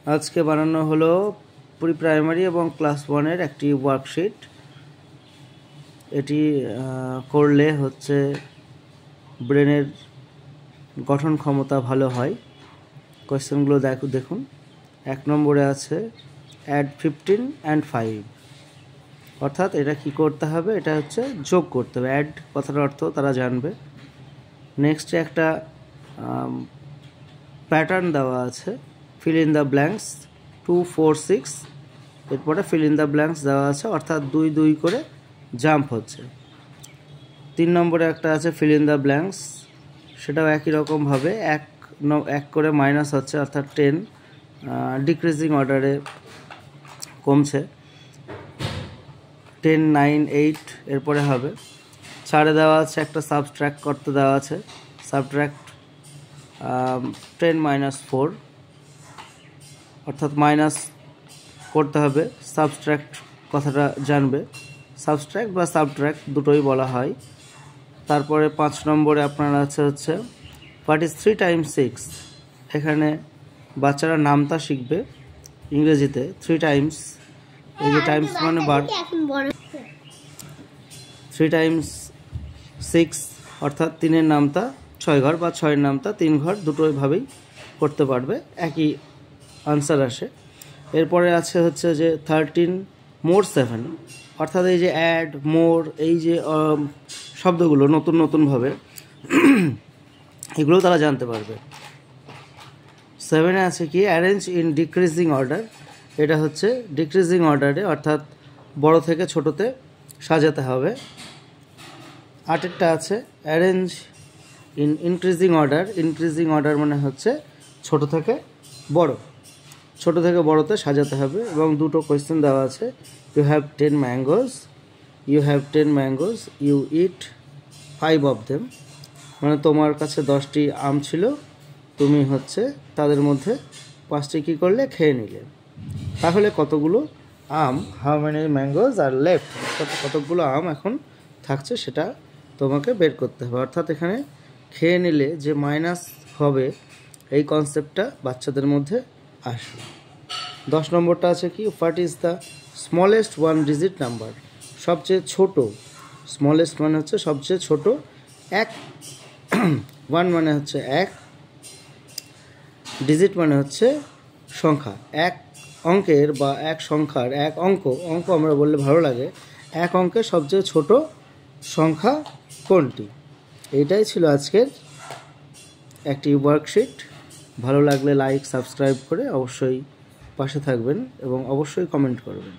আজকে বানানো হলো প্রি প্রাইমারি এবং ক্লাস 1 এর একটি ওয়ার্কশিট। এটি করলে হচ্ছে ব্রেনের গঠন ক্ষমতা ভালো হয়। কোয়েশ্চেনগুলো দেখুন। 1 নম্বরে আছে অ্যাড 15 and 5, অর্থাৎ এটা কি করতে হবে, এটা হচ্ছে যোগ করতে হবে। অ্যাড কথার অর্থ তারা জানবে। নেক্সটে একটা প্যাটার্ন দেওয়া আছে, ফিল ইন দ্য ব্ল্যাঙ্কস 2 4 6, এরপরে ফিল ইন দ্য ব্ল্যাঙ্কস দেওয়া আছে, অর্থাৎ 2 2 করে জাম্প হচ্ছে। 3 নম্বরে একটা আছে ফিল ইন দ্য ব্ল্যাঙ্কস, সেটাও একই রকমভাবে এক করে মাইনাস হচ্ছে, অর্থাৎ 10 ডিক্রিজিং অর্ডারে কমছে। 10 9 8 এরপরে হবে। 4-এ দেওয়া আছে একটা সাবট্র্যাক্ট করতে দেওয়া আছে, সাবট্র্যাক্ট 10 - 4, অর্থাৎ মাইনাস করতে হবে। সাবট্র্যাক্ট কথাটা জানবে, সাবট্র্যাক্ট বা সাবট্র্যাক্ট দুটোই বলা হয়। তারপরে 5 নম্বরে আপনার আছে হচ্ছে হোয়াট ইজ 3 × 6, এখানে বাচ্চারা নামতা শিখবে ইংরেজিতে। 3 টাইমস, এই যে টাইমস মানে বার, 3 × 6 অর্থাৎ 3-এর নামতা 6 ঘর বা 6-এর নামতা 3 ঘর, দুটোইভাবেই করতে পারবে, একই আনসার আসে। এরপরে আছে হচ্ছে যে 13 more 7, অর্থাৎ এই যে অ্যাড মোর, এই যে শব্দগুলো নতুন নতুনভাবে এগুলো তারা জানতে পারবে। 7-এ আছে কি অ্যারেঞ্জ ইন ডিক্রিজিং অর্ডার, এটা হচ্ছে ডিক্রিজিং অর্ডারে, অর্থাৎ বড় থেকে ছোটোতে সাজাতে হবে। 8-এরটা আছে arrange in increasing order, increasing order মানে হচ্ছে ছোট থেকে বড়, ছোট থেকে বড়তে সাজাতে হবে। এবং দুটো কোয়েশ্চেন দেওয়া আছে, you have 10 mangoes, you have 10 mangoes, you eat 5 of them, মানে তোমার কাছে 10টি আম ছিল, তুমি হচ্ছে তাদের মধ্যে 5টি কী করলে, খেয়ে নিলে। তাহলে কতগুলো আম, how many mangoes are left, কতগুলো আম এখন থাকছে সেটা তোমাকে বের করতে হবে। অর্থাৎ এখানে খেয়ে নিলে যে মাইনাস হবে, এই কনসেপ্টটা বাচ্চাদের মধ্যে আসবে। 10 নম্বরটা আছে কি what is the smallest 1 digit number, সবচেয়ে ছোট, স্মলেস্ট মানে হচ্ছে সবচেয়ে ছোট, 1 মানে হচ্ছে 1, ডিজিট মানে হচ্ছে সংখ্যা, এক অঙ্কের বা এক সংখ্যার, এক অঙ্ক আমরা বললে ভালো লাগে, এক অঙ্কের সবচেয়ে ছোট সংখ্যা কোনটি। এইটাই ছিল আজকের একটি ওয়ার্কশিট। ভালো লাগলে লাইক সাবস্ক্রাইব করে অবশ্যই পাশে থাকবেন এবং অবশ্যই কমেন্ট করবেন।